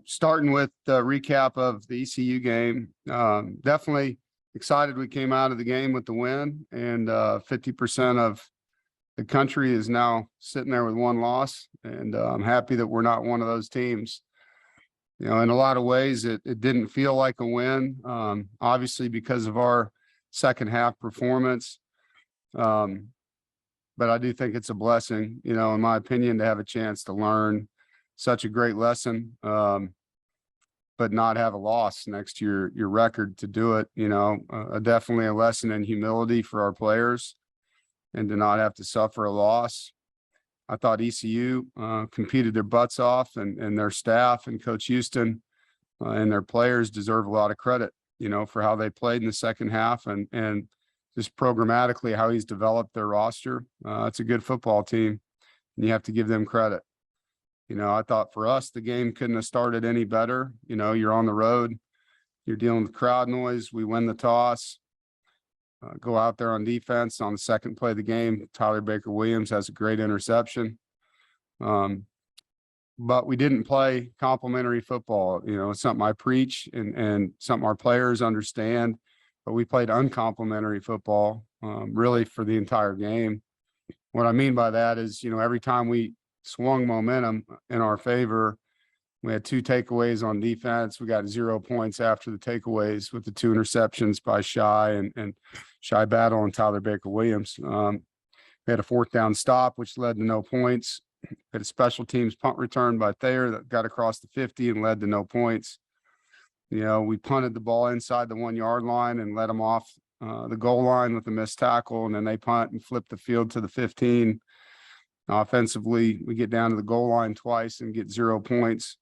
Starting with the recap of the ECU game, definitely excited we came out of the game with the win, and 50% of the country is now sitting there with one loss, and I'm happy that we're not one of those teams. You know, in a lot of ways, it didn't feel like a win, obviously because of our second half performance. But I do think it's a blessing, you know, in my opinion, to have a chance to learn such a great lesson, but not have a loss next to your record to do it. You know, definitely a lesson in humility for our players, and to not have to suffer a loss. I thought ECU competed their butts off, and their staff and Coach Houston and their players deserve a lot of credit, you know, for how they played in the second half, and just programmatically how he's developed their roster. It's a good football team, and you have to give them credit. You know, I thought for us, the game couldn't have started any better. You know, you're on the road, you're dealing with crowd noise. We win the toss, go out there on defense. On the second play of the game, Tyler Baker-Williams has a great interception. But we didn't play complimentary football. You know, it's something I preach and something our players understand, but we played uncomplimentary football, really for the entire game. What I mean by that is, you know, every time we swung momentum in our favor, we had 2 takeaways on defense. We got 0 points after the takeaways with the 2 interceptions by Shy and Shy Battle and Tyler Baker-Williams. We had a 4th down stop, which led to no points. We had a special teams punt return by Thayer that got across the 50 and led to no points. You know, we punted the ball inside the 1-yard line and let them off the goal line with a missed tackle, and then they punt and flip the field to the 15. Offensively, we get down to the goal line twice and get 0 points.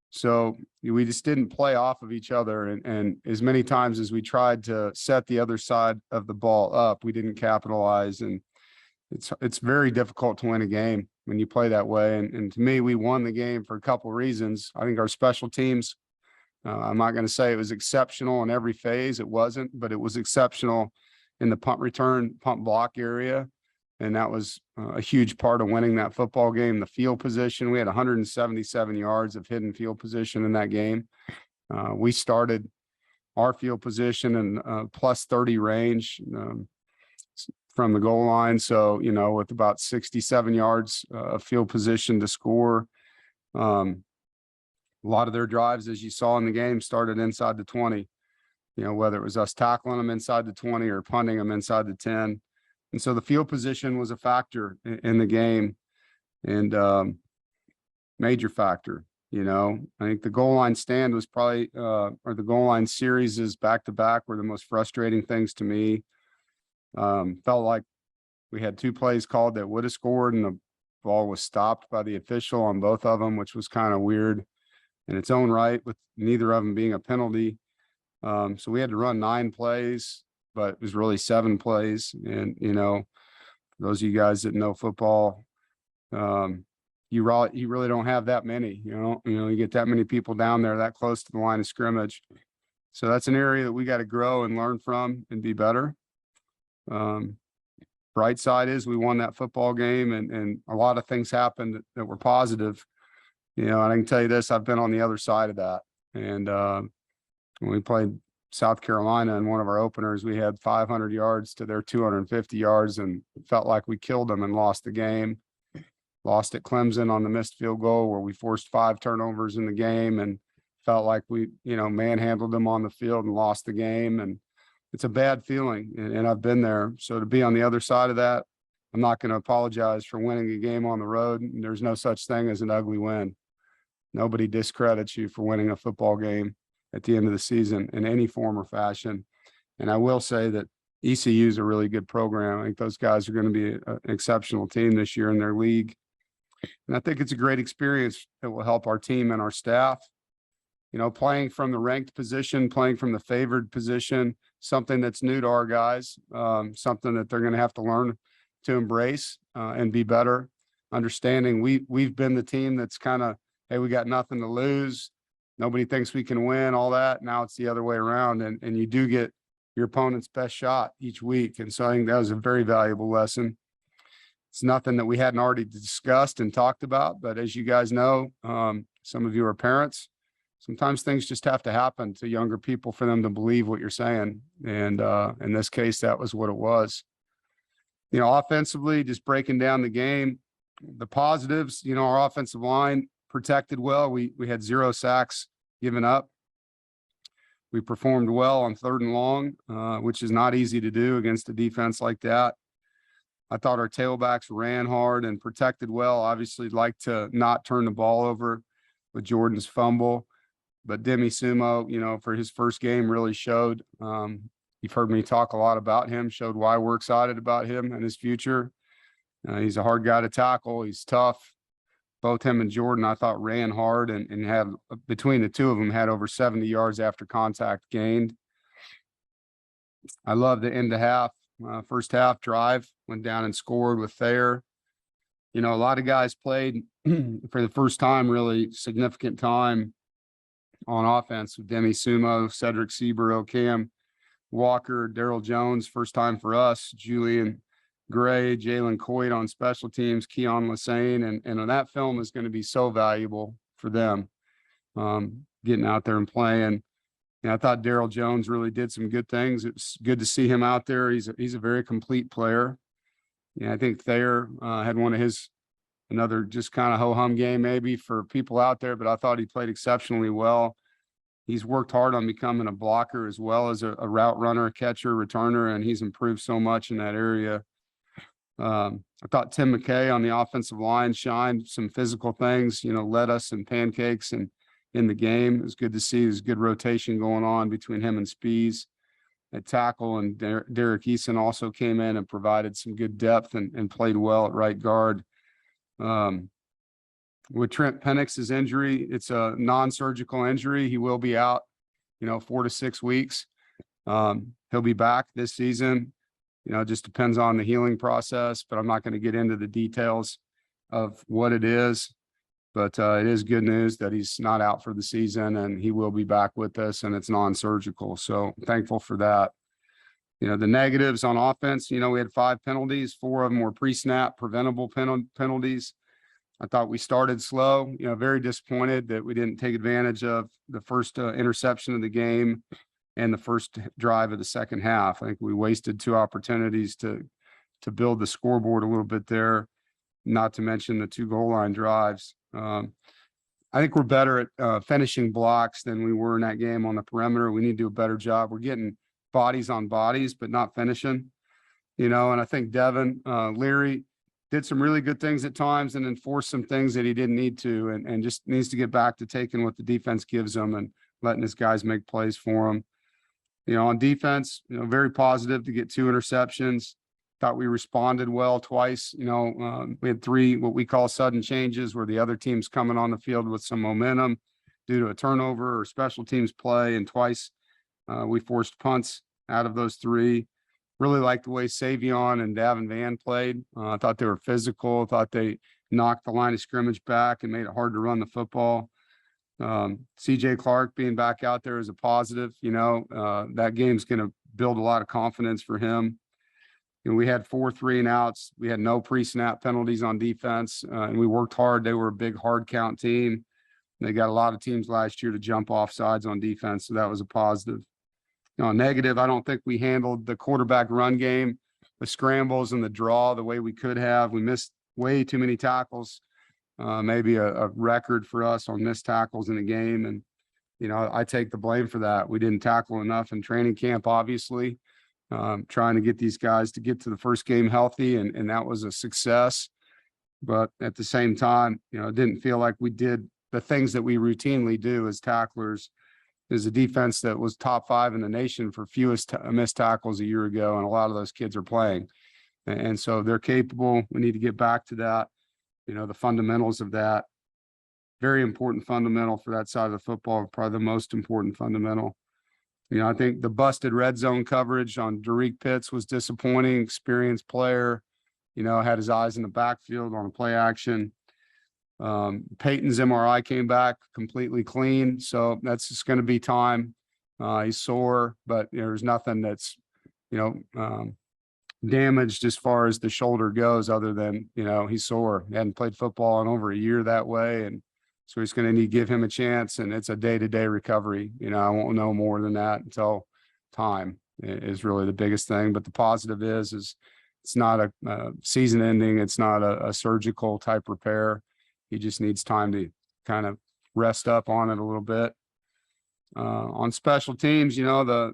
So we just didn't play off of each other. And as many times as we tried to set the other side of the ball up, we didn't capitalize. And it's very difficult to win a game when you play that way. And to me, we won the game for a couple of reasons. I think our special teams, I'm not going to say it was exceptional in every phase. It wasn't, but it was exceptional in the punt return, punt block area. And that was a huge part of winning that football game. The field position, we had 177 yards of hidden field position in that game. We started our field position in plus 30 range from the goal line. So, you know, with about 67 yards of field position to score. A lot of their drives, as you saw in the game, started inside the 20, you know, whether it was us tackling them inside the 20 or punting them inside the 10. And so the field position was a factor in the game, and major factor. You know, I think the goal line stand was probably, or the goal line series is back to back were the most frustrating things to me. Felt like we had 2 plays called that would have scored, and the ball was stopped by the official on both of them, which was kind of weird in its own right, with neither of them being a penalty. So we had to run 9 plays. But it was really 7 plays. And, you know, for those of you guys that know football, you really don't have that many, you know, you get that many people down there that close to the line of scrimmage. So that's an area that we got to grow and learn from and be better. Bright side is we won that football game, and a lot of things happened that were positive. You know, and I can tell you this, I've been on the other side of that. And when we played South Carolina in one of our openers, we had 500 yards to their 250 yards and felt like we killed them and lost the game. Lost at Clemson on the missed field goal, where we forced 5 turnovers in the game and felt like we, you know, manhandled them on the field and lost the game. And it's a bad feeling, and I've been there. So to be on the other side of that, I'm not going to apologize for winning a game on the road. There's no such thing as an ugly win. Nobody discredits you for winning a football game at the end of the season in any form or fashion. And I will say that ECU is a really good program. I think those guys are going to be an exceptional team this year in their league. And I think it's a great experience that will help our team and our staff. You know, playing from the ranked position, playing from the favored position, something that's new to our guys, something that they're going to have to learn to embrace and be better. Understanding we've been the team that's kind of, hey, we got nothing to lose. Nobody thinks we can win, all that. Now it's the other way around, and you do get your opponent's best shot each week. And so I think that was a very valuable lesson. It's nothing that we hadn't already discussed and talked about, but as you guys know, Some of you are parents. Sometimes things just have to happen to younger people for them to believe what you're saying. And in this case, that was what it was. You know, offensively, just breaking down the game, the positives, you know, our offensive line protected well. We had 0 sacks given up. We performed well on 3rd and long, which is not easy to do against a defense like that. I thought our tailbacks ran hard and protected well. Obviously, like to not turn the ball over with Jordan's fumble, but Demi Sumo, you know, for his first game really showed. You've heard me talk a lot about him, showed why we're excited about him and his future. He's a hard guy to tackle. He's tough. Both him and Jordan, I thought, ran hard and had, between the two of them, had over 70 yards after contact gained. I love the end of half. First half drive, went down and scored with Thayer. You know, a lot of guys played for the first time, really significant time on offense with Demi Sumo, Cedric Seaborough, Cam Walker, Daryl Jones, first time for us, Julian Gray, Jalen Coyd on special teams, Keon Lassane, and that film is going to be so valuable for them, getting out there and playing. And I thought Daryl Jones really did some good things. It's good to see him out there. He's a very complete player. Yeah, I think Thayer had one of his, another just kind of ho-hum game maybe for people out there, but I thought he played exceptionally well. He's worked hard on becoming a blocker as well as a route runner, a catcher, returner, and he's improved so much in that area. I thought Tim McKay on the offensive line shined some physical things, you know, led us in pancakes and in the game. It was good to see. There's good rotation going on between him and Spees at tackle, and Derek Eason also came in and provided some good depth and played well at right guard. With Trent Penix's injury, it's a non-surgical injury. He will be out, you know, 4 to 6 weeks. He'll be back this season. You know, it just depends on the healing process, but I'm not going to get into the details of what it is. But it is good news that he's not out for the season and he will be back with us, and it's non-surgical. So thankful for that. You know, the negatives on offense, you know, we had 5 penalties, 4 of them were pre-snap preventable penalties. I thought we started slow, you know, very disappointed that we didn't take advantage of the first interception of the game and the first drive of the second half. I think we wasted 2 opportunities to build the scoreboard a little bit there, not to mention the 2 goal line drives. I think we're better at finishing blocks than we were in that game on the perimeter. We need to do a better job. We're getting bodies on bodies, but not finishing, you know, and I think Devin Leary did some really good things at times and enforced some things that he didn't need to, and just needs to get back to taking what the defense gives him and letting his guys make plays for him. You know, on defense, you know, very positive to get 2 interceptions. Thought we responded well twice. You know, we had 3 what we call sudden changes, where the other team's coming on the field with some momentum due to a turnover or special teams play, and twice we forced punts out of those 3. Really liked the way Savion and Davin Van played. I thought they were physical. Thought they knocked the line of scrimmage back and made it hard to run the football. CJ Clark being back out there is a positive. You know, that game's going to build a lot of confidence for him. You know, we had 4 3-and-outs. We had no pre-snap penalties on defense, and we worked hard. They were a big hard count team. They got a lot of teams last year to jump off sides on defense, so that was a positive. You know, negative, I don't think we handled the quarterback run game, the scrambles and the draw the way we could have. We missed way too many tackles, maybe a record for us on missed tackles in the game. And, you know, I take the blame for that. We didn't tackle enough in training camp, obviously, trying to get these guys to get to the first game healthy, and that was a success. But at the same time, you know, it didn't feel like we did the things that we routinely do as tacklers. Is a defense that was top 5 in the nation for fewest missed tackles a year ago, and a lot of those kids are playing. And so they're capable. We need to get back to that, you know, the fundamentals of that. Very important fundamental for that side of the football, probably the most important fundamental. You know, I think the busted red zone coverage on Derek Pitts was disappointing. Experienced player, you know, had his eyes in the backfield on a play action. Peyton's MRI came back completely clean, so that's just going to be time. He's sore, but there's nothing that's, you know, damaged as far as the shoulder goes, other than, you know, he's sore. He hadn't played football in over a year that way, and So he's going to need to give him a chance, and it's a day-to-day recovery. I won't know more than that until time is really the biggest thing. But the positive is it's not a season ending. It's not a surgical type repair. He just needs time to kind of rest up on it a little bit. On special teams, the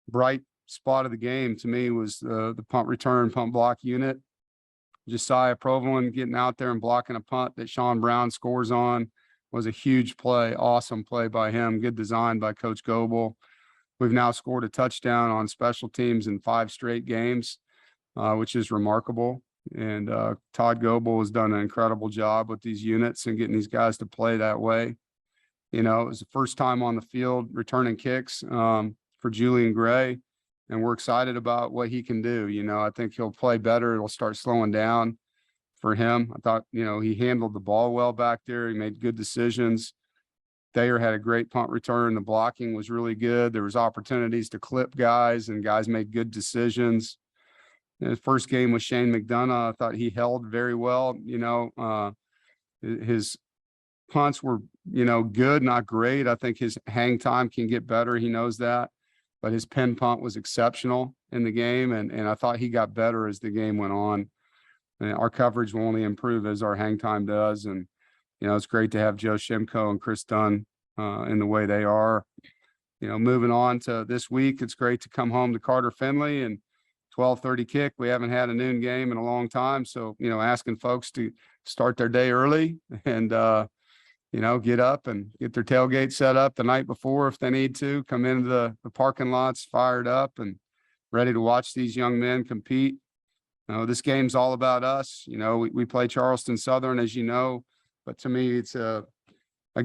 bright spot of the game to me was the punt return, punt block unit. Josiah Provolone getting out there and blocking a punt that Sean Brown scores on was a huge play. Awesome play by him. Good design by Coach Goebel. We've now scored a touchdown on special teams in 5 straight games, which is remarkable. And Todd Goebel has done an incredible job with these units and getting these guys to play that way. It was the first time on the field returning kicks for Julian Gray, and we're excited about what he can do. I think he'll play better. It'll start slowing down for him. I thought, he handled the ball well back there. He made good decisions. Thayer had a great punt return. The blocking was really good. There was opportunities to clip guys, and guys made good decisions. His first game with Shane McDonough, I thought he held very well. His punts were, good, not great. I think his hang time can get better. He knows that. But his pin punt was exceptional in the game, and I thought he got better as the game went on. And our coverage will only improve as our hang time does. And, it's great to have Joe Shimko and Chris Dunn in the way they are. Moving on to this week, it's great to come home to Carter Finley and 12:30 kick. We haven't had a noon game in a long time. So, asking folks to start their day early and, get up and get their tailgate set up the night before if they need to, come into the parking lots fired up and ready to watch these young men compete. This game's all about us. We play Charleston Southern, as you know, but to me, it's a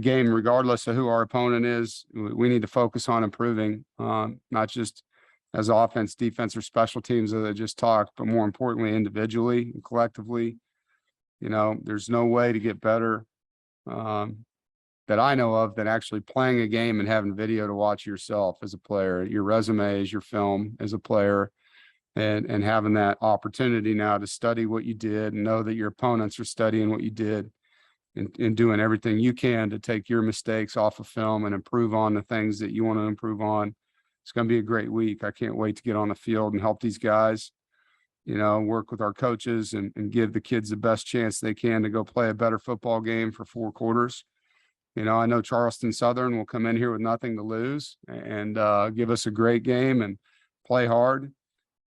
game, regardless of who our opponent is. We need to focus on improving, not just as offense, defense, or special teams that I just talked, but more importantly, individually and collectively. There's no way to get better that I know of than actually playing a game and having video to watch yourself as a player, your resume as your film as a player, and having that opportunity now to study what you did and know that your opponents are studying what you did and doing everything you can to take your mistakes off of film and improve on the things that you want to improve on. It's going to be a great week. I can't wait to get on the field and help these guys, work with our coaches and give the kids the best chance they can to go play a better football game for 4 quarters. I know Charleston Southern will come in here with nothing to lose and give us a great game and play hard,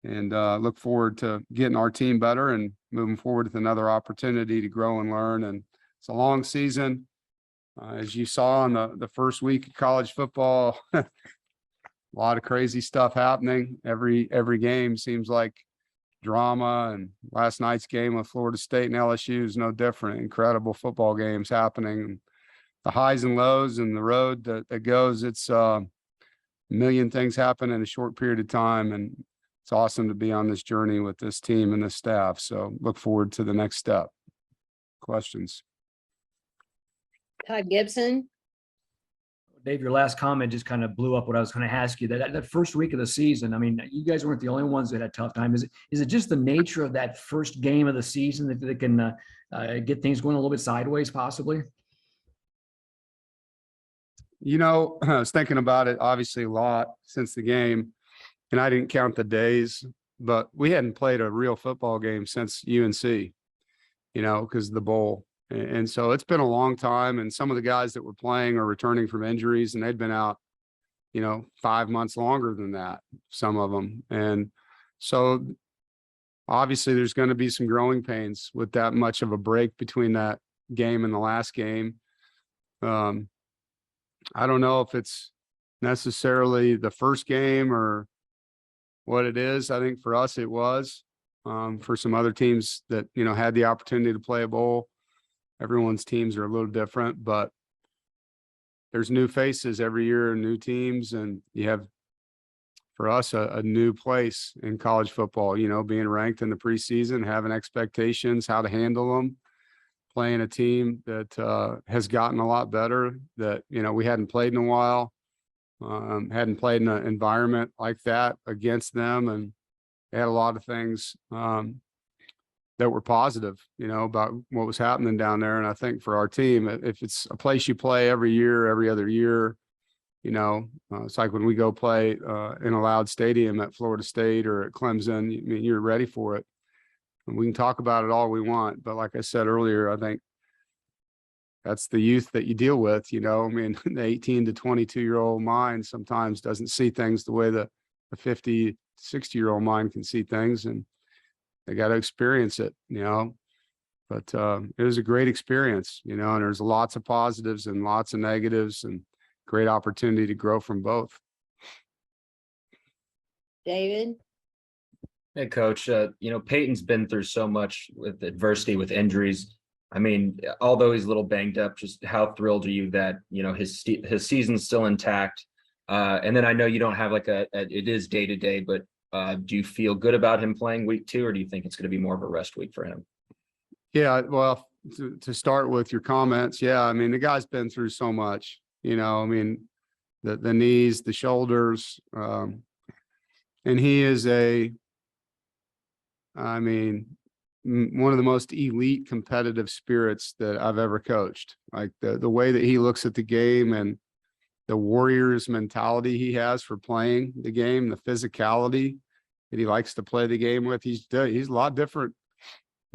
and look forward to getting our team better and moving forward with another opportunity to grow and learn. And it's a long season. As you saw in the first week of college football, a lot of crazy stuff happening. Every game seems like drama, and last night's game with Florida State and LSU is no different. Incredible football games happening. The highs and lows and the road that goes, it's a million things happen in a short period of time, and it's awesome to be on this journey with this team and this staff. So look forward to the next step. Questions? Todd Gibson. Dave, your last comment just kind of blew up what I was going to ask you. That first week of the season, I mean, you guys weren't the only ones that had a tough time. Is it just the nature of that first game of the season that can get things going a little bit sideways, possibly? I was thinking about it obviously a lot since the game, and I didn't count the days, but we hadn't played a real football game since UNC, because of the bowl. And so it's been a long time, and some of the guys that were playing are returning from injuries, and they'd been out, 5 months longer than that, some of them. And so obviously there's going to be some growing pains with that much of a break between that game and the last game. I don't know if it's necessarily the first game or what it is. I think for us, it was. For some other teams that, had the opportunity to play a bowl, everyone's teams are a little different, but there's new faces every year, new teams, and you have, for us, a new place in college football, being ranked in the preseason, having expectations, how to handle them, playing a team that has gotten a lot better, that, we hadn't played in a while, hadn't played in an environment like that against them, and they had a lot of things that were positive, about what was happening down there. And I think for our team, if it's a place you play every year, every other year, it's like when we go play in a loud stadium at Florida State or at Clemson, I mean, you're ready for it. And we can talk about it all we want, but like I said earlier, I think that's the youth that you deal with. I mean, the 18 to 22-year-old mind sometimes doesn't see things the way the 50, 60-year-old mind can see things, and they got to experience it, but it was a great experience, and there's lots of positives and lots of negatives, and great opportunity to grow from both. David? Hey, Coach, Peyton's been through so much with adversity, with injuries. I mean, although he's a little banged up, just how thrilled are you that, his season's still intact? And then I know you don't have like it is day to day, but do you feel good about him playing week 2, or do you think it's going to be more of a rest week for him? Yeah, well, to start with your comments, yeah, I mean, the guy's been through so much, I mean, the knees, the shoulders, and he is one of the most elite competitive spirits that I've ever coached. Like the way that he looks at the game and the Warriors mentality he has for playing the game, the physicality that he likes to play the game with. He's a lot different,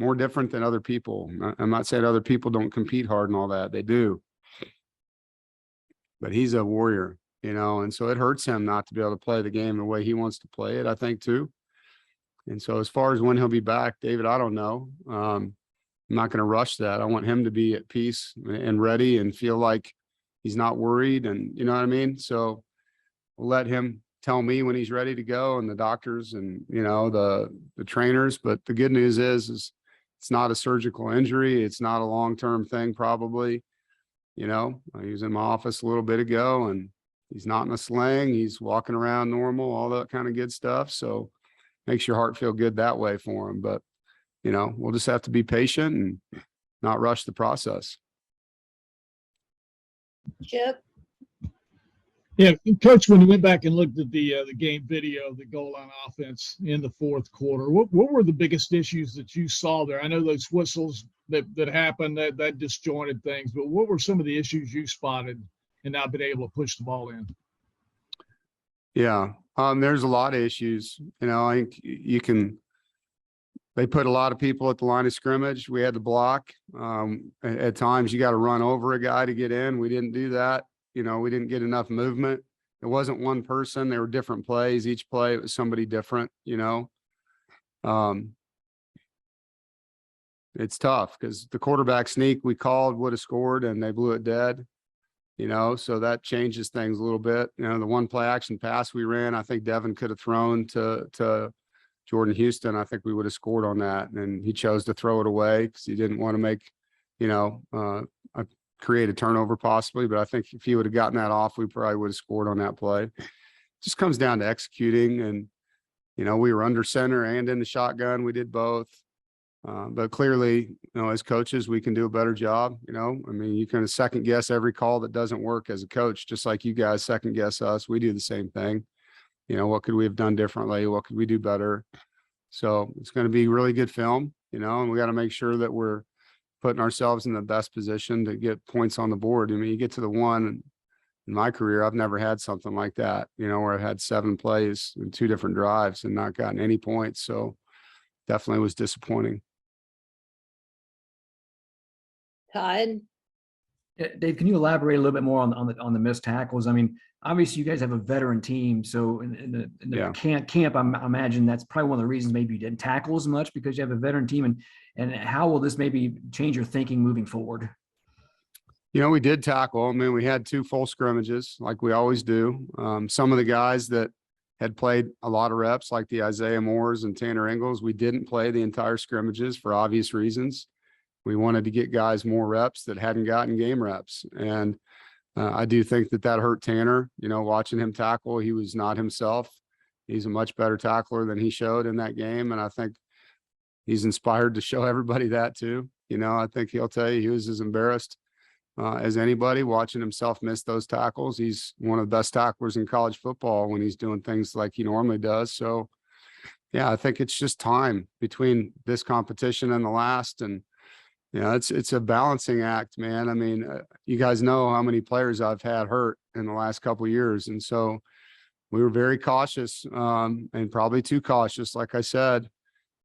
more different than other people. I'm not saying other people don't compete hard and all that. They do. But he's a warrior, and so it hurts him not to be able to play the game the way he wants to play it, I think, too. And so as far as when he'll be back, David, I don't know. I'm not going to rush that. I want him to be at peace and ready and feel like he's not worried, and you know what I mean? So we'll let him tell me when he's ready to go, and the doctors and, the trainers. But the good news is it's not a surgical injury. It's not a long-term thing, probably. He was in my office a little bit ago, and he's not in a sling. He's walking around normal, all that kind of good stuff. So makes your heart feel good that way for him. But, we'll just have to be patient and not rush the process. Chip? Yeah, Coach, when you went back and looked at the game video, the goal line offense in the fourth quarter, what were the biggest issues that you saw there? I know those whistles that happened, that disjointed things, but what were some of the issues you spotted and not been able to push the ball in? Yeah, there's a lot of issues. I think they put a lot of people at the line of scrimmage. We had to block. At times you got to run over a guy to get in. We didn't do that. We didn't get enough movement. It wasn't one person. There were different plays. Each play, it was somebody different, It's tough because the quarterback sneak we called would have scored, and they blew it dead. So that changes things a little bit. The one play action pass we ran, I think Devin could have thrown to Jordan Houston. I think we would have scored on that, and he chose to throw it away because he didn't want to make, create a turnover possibly. But I think if he would have gotten that off, we probably would have scored on that play. It just comes down to executing, and we were under center and in the shotgun. We did both. But clearly, as coaches, we can do a better job. You can second guess every call that doesn't work as a coach, just like you guys second guess us. We do the same thing. What could we have done differently? What could we do better? So it's going to be really good film, and we got to make sure that we're putting ourselves in the best position to get points on the board. You get to the one in my career, I've never had something like that, where I've had 7 plays in 2 different drives and not gotten any points. So definitely was disappointing. Todd? Dave, can you elaborate a little bit more on the missed tackles? I mean, obviously you guys have a veteran team, so in the camp, I imagine that's probably one of the reasons maybe you didn't tackle as much, because you have a veteran team. And how will this maybe change your thinking moving forward? We did tackle. We had 2 full scrimmages like we always do. Some of the guys that had played a lot of reps, like the Isaiah Moores and Tanner Ingles, we didn't play the entire scrimmages for obvious reasons. We wanted to get guys more reps that hadn't gotten game reps. And I do think that hurt Tanner, watching him tackle. He was not himself. He's a much better tackler than he showed in that game. And I think he's inspired to show everybody that too. I think he'll tell you he was as embarrassed as anybody watching himself miss those tackles. He's one of the best tacklers in college football when he's doing things like he normally does. So, yeah, I think it's just time between this competition and the last. And, you know, it's a balancing act, man. I mean, you guys know how many players I've had hurt in the last couple of years. And so we were very cautious, and probably too cautious, like I said,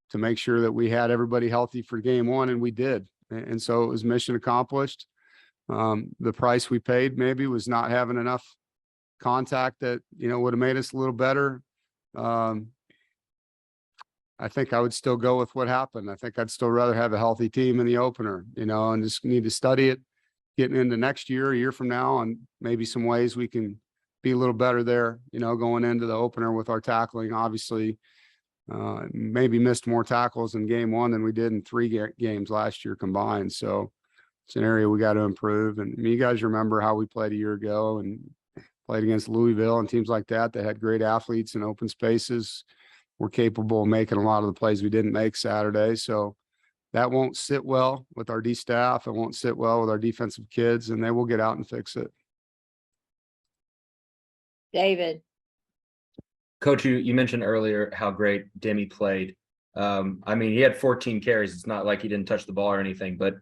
to make sure that we had everybody healthy for game one, and we did. And so it was mission accomplished. The price we paid maybe was not having enough contact that, you know, would have made us a little better. I think I would still go with what happened. I think I'd still rather have a healthy team in the opener, you know, and just need to study it getting into next year, a year from now, and maybe some ways we can be a little better there, you know, going into the opener with our tackling. Obviously, maybe missed more tackles in game one than we did in three games last year combined. So it's an area we got to improve. And I mean, you guys remember how we played a year ago and played against Louisville and teams like that. They had great athletes in open spaces. We're capable of making a lot of the plays we didn't make Saturday. So that won't sit well with our D staff. It won't sit well with our defensive kids, and they will get out and fix it. David, Coach, you mentioned earlier how great Demi played. I mean, he had 14 carries. It's not like he didn't touch the ball or anything, but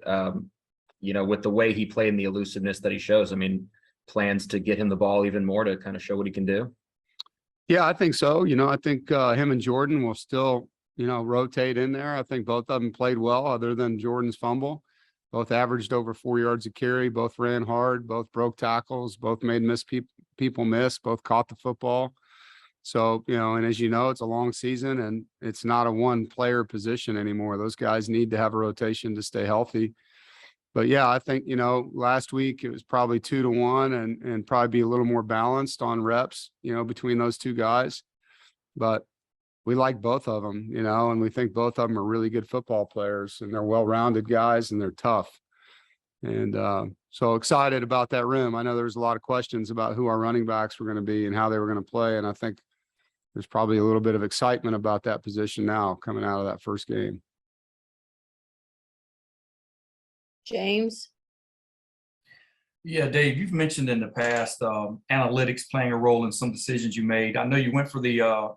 you know, with the way he played and the elusiveness that he shows, I mean, plans to get him the ball even more to kind of show what he can do. Yeah, I think so. You know, I think him and Jordan will still, you know, rotate in there. I think both of them played well, other than Jordan's fumble. Both averaged over 4 yards a carry. Both ran hard. Both broke tackles. Both made people miss. Both caught the football. So, you know, and as you know, it's a long season and it's not a one player position anymore. Those guys need to have a rotation to stay healthy. But yeah, I think, you know, last week it was probably 2-1 and probably be a little more balanced on reps, you know, between those two guys. But we like both of them, you know, and we think both of them are really good football players, and they're well-rounded guys and they're tough. And so excited about that room. I know there was a lot of questions about who our running backs were going to be and how they were going to play. And I think there's probably a little bit of excitement about that position now coming out of that first game. James, Yeah, Dave, you've mentioned in the past analytics playing a role in some decisions you made. I know you went for the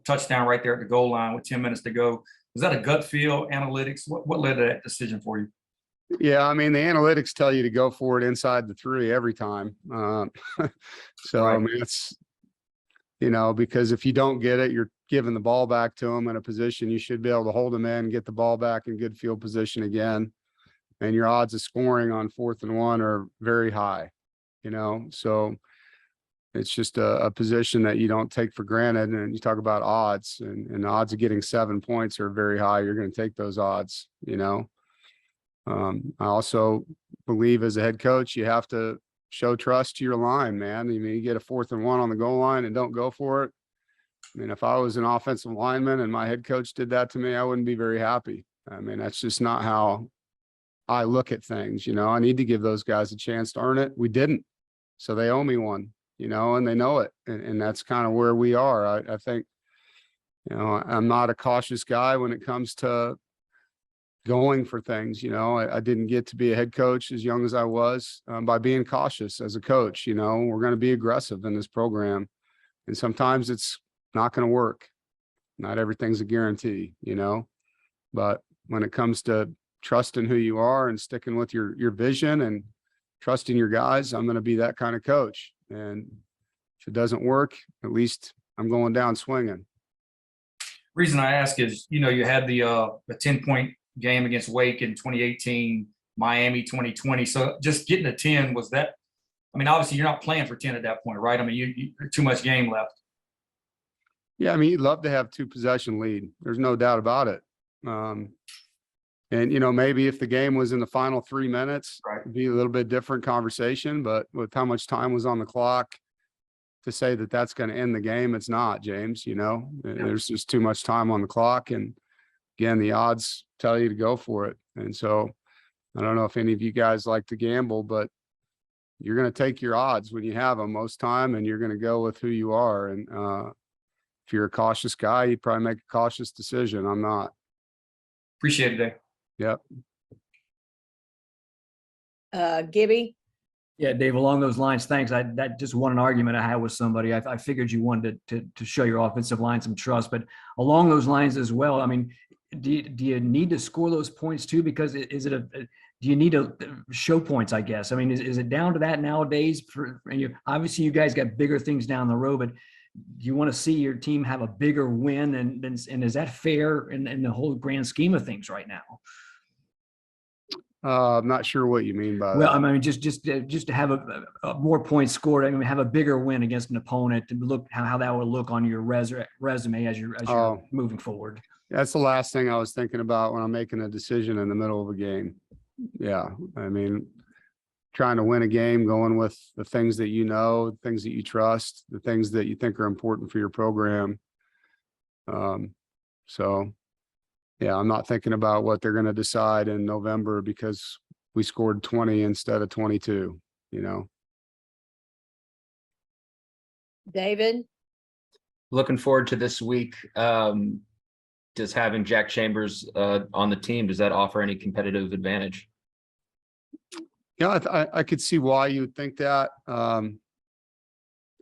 touchdown right there at the goal line with 10 minutes to go. Was that a gut feel analytics? What led to that decision for you? Yeah, I mean, the analytics tell you to go for it inside the 3 every time. So, Right. I mean, it's, you know, because if you don't get it, you're giving the ball back to them in a position you should be able to hold them in, get the ball back in good field position again. And your odds of scoring on 4th and 1 are very high, you know, so it's just a position that you don't take for granted. And you talk about odds, and the odds of getting 7 points are very high. You're going to take those odds, you know. I also believe as a head coach, you have to show trust to your line, man. I mean, you get a 4th and 1 on the goal line and don't go for it. I mean, if I was an offensive lineman and my head coach did that to me, I wouldn't be very happy. I mean, that's just not how I look at things. You know, I need to give those guys a chance to earn it. We didn't, so they owe me one, you know, and they know it. And that's kind of where we are. I think, you know, I'm not a cautious guy when it comes to going for things. You know, I didn't get to be a head coach as young as I was by being cautious as a coach. You know, we're going to be aggressive in this program, and sometimes it's not going to work. Not everything's a guarantee, you know, but when it comes to trusting who you are and sticking with your vision and trusting your guys, I'm going to be that kind of coach. And if it doesn't work, at least I'm going down swinging. Reason I ask is, you know, you had the 10-point game against Wake in 2018, Miami 2020. So just getting a 10, was that, I mean, obviously you're not playing for 10 at that point, right? I mean, you're too much game left. Yeah, I mean, you'd love to have 2 possession lead. There's no doubt about it. And, you know, maybe if the game was in the final 3 minutes, Right. it'd be a little bit different conversation, but with how much time was on the clock to say that that's going to end the game, it's not, James, you know, there's just too much time on the clock. And again, the odds tell you to go for it. And so I don't know if any of you guys like to gamble, but you're going to take your odds when you have them most time, and you're going to go with who you are. And if you're a cautious guy, you'd probably make a cautious decision. I'm not. Appreciate it, Dave. Yep. Gibby, Yeah, Dave, along those lines, thanks. That just one argument I had with somebody. I figured you wanted to show your offensive line some trust, but along those lines as well, I mean, do you need to score those points too? Because is it do you need to show points, I guess? I mean, is it down to that nowadays? Obviously, you guys got bigger things down the road, but do you want to see your team have a bigger win? And is that fair in the whole grand scheme of things right now? I'm not sure what you mean by Well, that. I mean, just to have a more points scored. I mean, have a bigger win against an opponent, and look how that would look on your resume as you're moving forward. That's the last thing I was thinking about when I'm making a decision in the middle of a game. Yeah, I mean, trying to win a game, going with the things that you know, things that you trust, the things that you think are important for your program. So, yeah, I'm not thinking about what they're going to decide in November because we scored 20 instead of 22, you know. David, Looking forward to this week. Does having Jack Chambers on the team, does that offer any competitive advantage? Yeah, I could see why you would think that. I'm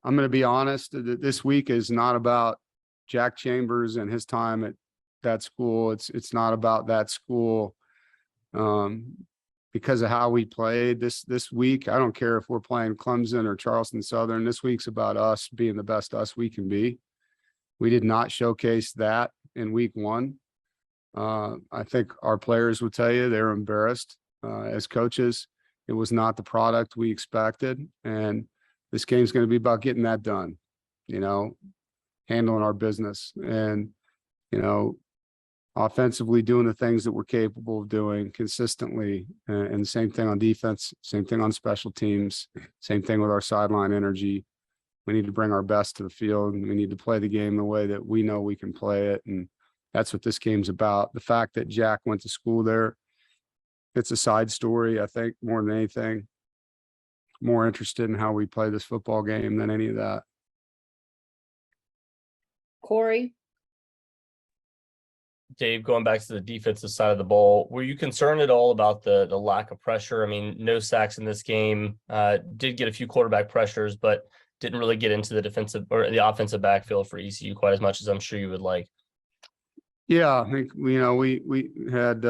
going to be honest, this week is not about Jack Chambers and his time at that school. It's not about that school because of how we played this week. I don't care if we're playing Clemson or Charleston Southern. This week's about us being the best us we can be. We did not showcase that in week one. I think our players would tell you they're embarrassed as coaches. It was not the product we expected. And this game's going to be about getting that done, you know, handling our business and, you know, offensively doing the things that we're capable of doing consistently. And same thing on defense, same thing on special teams, same thing with our sideline energy. We need to bring our best to the field and we need to play the game the way that we know we can play it. And that's what this game's about. The fact that Jack went to school there, it's a side story, I think, more than anything. More interested in how we play this football game than any of that. Corey, Dave, going back to the defensive side of the ball, were you concerned at all about the lack of pressure? I mean, no sacks in this game, did get a few quarterback pressures, but didn't really get into the defensive or the offensive backfield for ECU quite as much as I'm sure you would like. Yeah, I think, you know, we had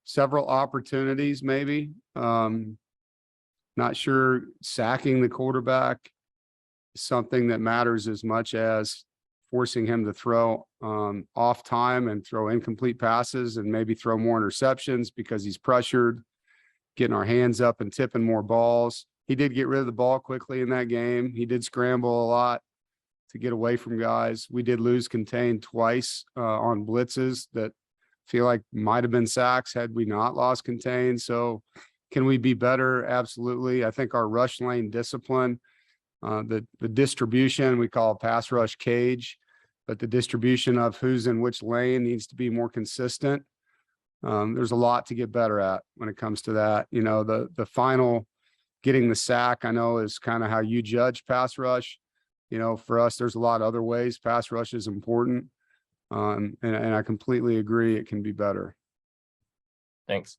several opportunities maybe. Not sure sacking the quarterback is something that matters as much as forcing him to throw off time and throw incomplete passes and maybe throw more interceptions because he's pressured, getting our hands up and tipping more balls. He did get rid of the ball quickly in that game. He did scramble a lot to get away from guys. We did lose contain twice on blitzes that feel like might have been sacks had we not lost contain. So can we be better? Absolutely. I think our rush lane discipline, the distribution, we call it pass rush cage, but the distribution of who's in which lane needs to be more consistent. There's a lot to get better at when it comes to that. You know, the final getting the sack, I know, is kind of how you judge pass rush. You know, for us, there's a lot of other ways pass rush is important. And I completely agree it can be better. Thanks.